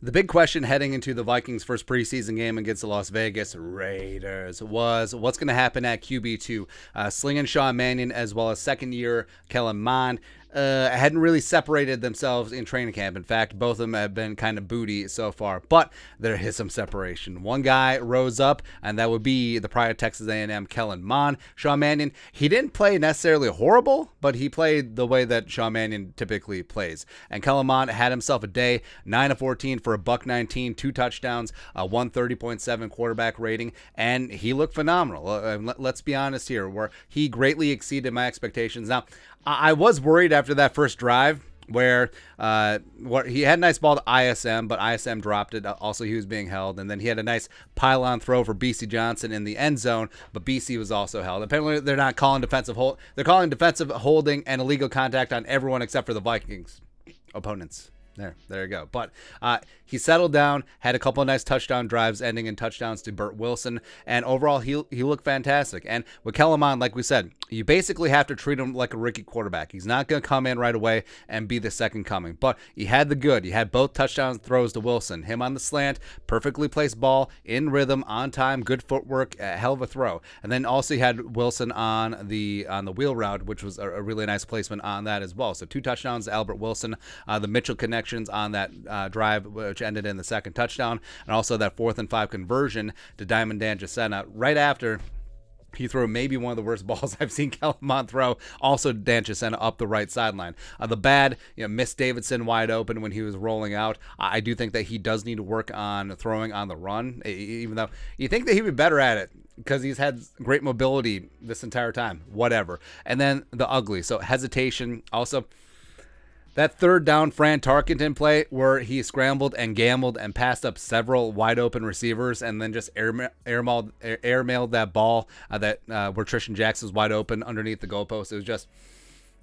The big question heading into the Vikings' first preseason game against the Las Vegas Raiders was what's going to happen at QB2. Slinging Sean Mannion as well as second-year Kellen Mond hadn't really separated themselves in training camp. In fact, both of them have been kind of booty so far, but there is some separation. One guy rose up, and that would be the prior Texas A&M Kellen Mond. Sean Mannion, he didn't play necessarily horrible, but he played the way that Sean Mannion typically plays. And Kellen Mond had himself a day, 9 of 14 for a $119, 2 touchdowns, a 130.7 quarterback rating, and he looked phenomenal. Let's be honest here, where he greatly exceeded my expectations. Now, I was worried after that first drive where he had a nice ball to ISM, but ISM dropped it. Also, he was being held. And then he had a nice pylon throw for BC Johnson in the end zone, but BC was also held. Apparently, they're not calling defensive hold. They're calling defensive holding and illegal contact on everyone except for the Vikings opponents. There you go. But he settled down, had a couple of nice touchdown drives ending in touchdowns to Burt Wilson, and overall he looked fantastic. And with Kellen Mond, like we said, you basically have to treat him like a rookie quarterback. He's not going to come in right away and be the second coming, but he had the good. He had both touchdown throws to Wilson. Him on the slant, perfectly placed ball, in rhythm, on time, good footwork, a hell of a throw. And then also he had Wilson on the wheel route, which was a really nice placement on that as well. So 2 touchdowns to Albert Wilson, the Mitchell connections on that drive, which ended in the second touchdown, and also that 4th and 5 conversion to Diamond Dan Jacena right after he threw maybe one of the worst balls I've seen Kellen Mond throw. Also, Dan Jacena up the right sideline. The bad, missed Davidson wide open when he was rolling out. I do think that he does need to work on throwing on the run, even though you think that he'd be better at it because he's had great mobility this entire time. Whatever. And then the ugly. So hesitation. Also, that third down Fran Tarkenton play where he scrambled and gambled and passed up several wide open receivers and then just airmailed that ball where Tristan Jackson was wide open underneath the goalpost.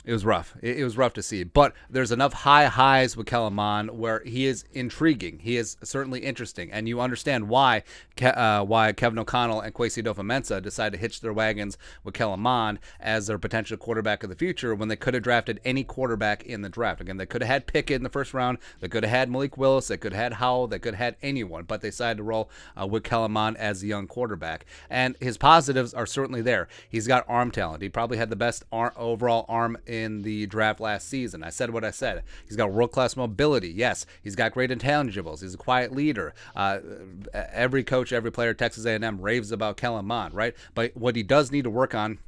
It was rough. It was rough to see. But there's enough high highs with Kellen Mond where he is intriguing. He is certainly interesting. And you understand why Kevin O'Connell and Kwesi adofo-mensah decided to hitch their wagons with Kellen Mond as their potential quarterback of the future when they could have drafted any quarterback in the draft. Again, they could have had Pickett in the first round. They could have had Malik Willis. They could have had Howell. They could have had anyone. But they decided to roll with Kellen Mond as a young quarterback. And his positives are certainly there. He's got arm talent. He probably had the best overall arm in the draft last season. I said what I said. He's got world-class mobility. Yes, he's got great intangibles. He's a quiet leader. Every coach, every player at Texas A&M raves about Kellen Mond, right? But what he does need to work on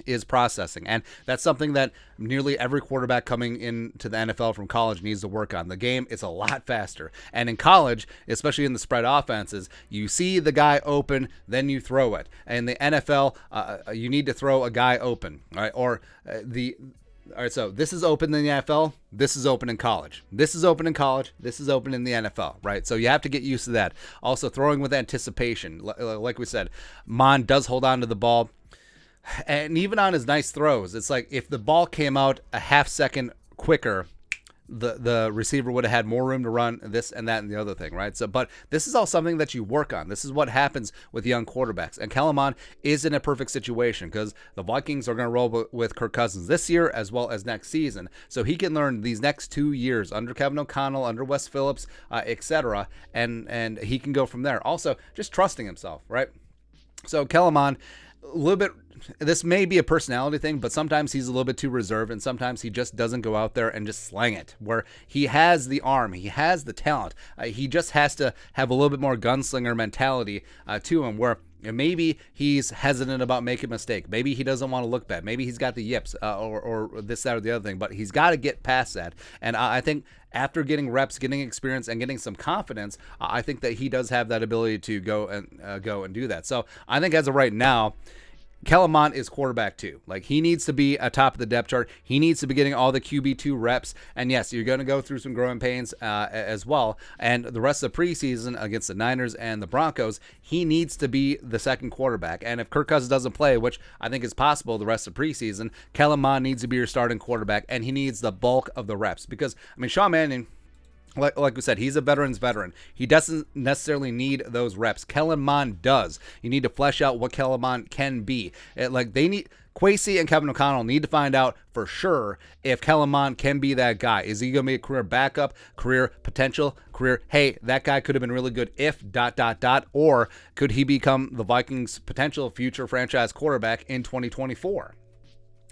is processing, and that's something that nearly every quarterback coming into the NFL from college needs to work on. The game is a lot faster, and in college, especially in the spread offenses, you see the guy open, then you throw it. And in the NFL, you need to throw a guy open, all right? All right, so this is open in the NFL. This is open in college. This is open in college. This is open in the NFL, right? So you have to get used to that. Also, throwing with anticipation. Like we said, Mond does hold on to the ball. And even on his nice throws, it's like if the ball came out a half second quicker, the receiver would have had more room to run this and that and the other thing, right? So, but this is all something that you work on. This is what happens with young quarterbacks. And Kellen Mond is in a perfect situation because the Vikings are going to roll with Kirk Cousins this year as well as next season. So he can learn these next 2 years under Kevin O'Connell, under Wes Phillips, etc. And he can go from there. Also, just trusting himself, right? So Kellen Mond, a little bit, this may be a personality thing, but sometimes he's a little bit too reserved, and sometimes he just doesn't go out there and just slang it, where he has the arm, he has the talent. He just has to have a little bit more gunslinger mentality to him, where maybe he's hesitant about making a mistake. Maybe he doesn't want to look bad. Maybe he's got the yips or this, that, or the other thing, but he's got to get past that. And I think after getting reps, getting experience, and getting some confidence, I think that he does have that ability to go and do that. So I think as of right now, Kellen Mond is quarterback 2. Like, he needs to be atop of the depth chart. He needs to be getting all the QB2 reps. And yes, you're going to go through some growing pains as well. And the rest of the preseason against the Niners and the Broncos, he needs to be the second quarterback. And if Kirk Cousins doesn't play, which I think is possible the rest of preseason, Kellen Mond needs to be your starting quarterback, and he needs the bulk of the reps. Because, I mean, Sean Mannion, like we said, he's a veteran's veteran. He doesn't necessarily need those reps. Kellen Mond does. You need to flesh out what Kellen Mond can be. Kwesi and Kevin O'Connell need to find out for sure if Kellen Mond can be that guy. Is he going to be a career backup, career potential, career, hey, that guy could have been really good if ... or could he become the Vikings' potential future franchise quarterback in 2024?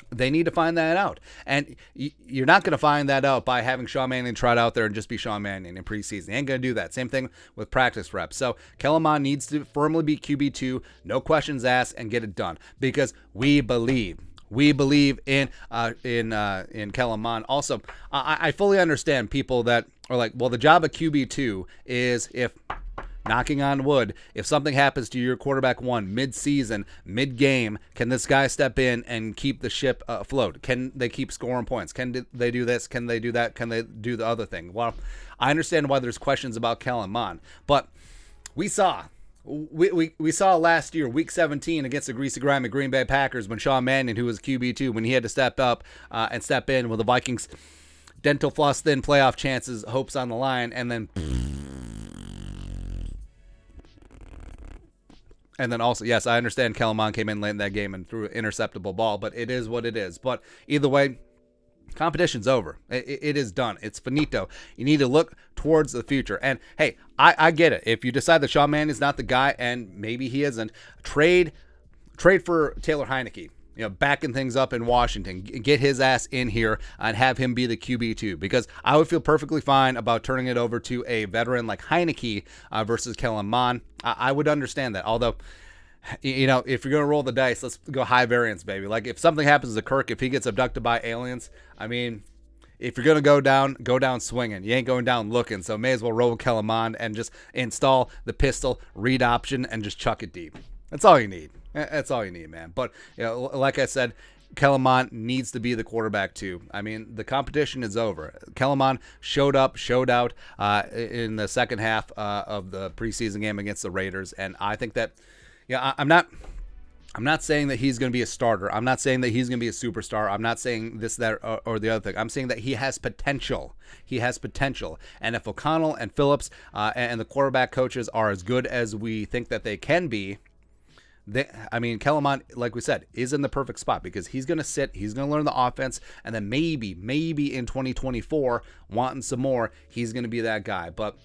They need to find that out. And you're not going to find that out by having Sean Mannion trot out there and just be Sean Mannion in preseason. He ain't going to do that. Same thing with practice reps. So Kellen Mond needs to firmly be QB2, no questions asked, and get it done. Because we believe in Kellen Mond. Also, I fully understand people that are like, well, the job of QB2 is, if knocking on wood, if something happens to your quarterback one mid-season, mid-game, can this guy step in and keep the ship afloat? Can they keep scoring points? Can they do this? Can they do that? Can they do the other thing? Well, I understand why there's questions about Kellen Mond, but we saw last year, Week 17, against the greasy grimy Green Bay Packers, when Sean Mannion, who was QB2, when he had to step up and step in with the Vikings' dental floss thin playoff chances, hopes on the line, and then also, yes, I understand Kellen Mond came in late in that game and threw an interceptable ball, but it is what it is. But either way, competition's over. It is done. It's finito. You need to look towards the future. And hey, I get it. If you decide that Sean Mannion is not the guy, and maybe he isn't, trade for Taylor Heineke. You know, backing things up in Washington, get his ass in here and have him be the QB2, because I would feel perfectly fine about turning it over to a veteran like Heineke versus Kellen Mond. I would understand that. Although, you know, if you're going to roll the dice, let's go high variance, baby. Like, if something happens to Kirk, if he gets abducted by aliens, I mean, if you're going to go down swinging. You ain't going down looking. So may as well roll Kellen Mond and just install the pistol read option and just chuck it deep. That's all you need. That's all you need, man. But, you know, like I said, Kellen Mond needs to be the quarterback too. I mean, the competition is over. Kellen Mond showed out in the second half of the preseason game against the Raiders, and I think that, yeah, I'm not saying that he's going to be a starter. I'm not saying that he's going to be a superstar. I'm not saying this, that, or the other thing. I'm saying that he has potential. He has potential. And if O'Connell and Phillips and the quarterback coaches are as good as we think that they can be, Kellen Mond, like we said, is in the perfect spot, because he's going to sit, he's going to learn the offense, and then maybe in 2024, wanting some more, he's going to be that guy. But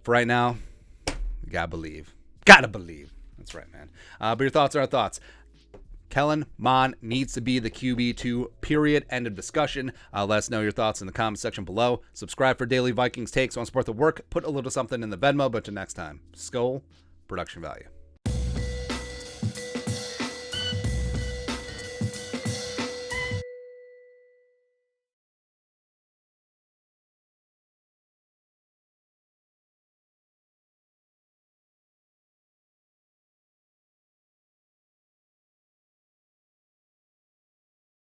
for right now, you gotta believe. Gotta believe. That's right, man. But your thoughts are our thoughts. Kellen Mond needs to be the QB2, period. End of discussion. Let us know your thoughts in the comment section below. Subscribe for daily Vikings takes. Want to support the work? Put a little something in the Venmo. But till next time, Skull Production Value.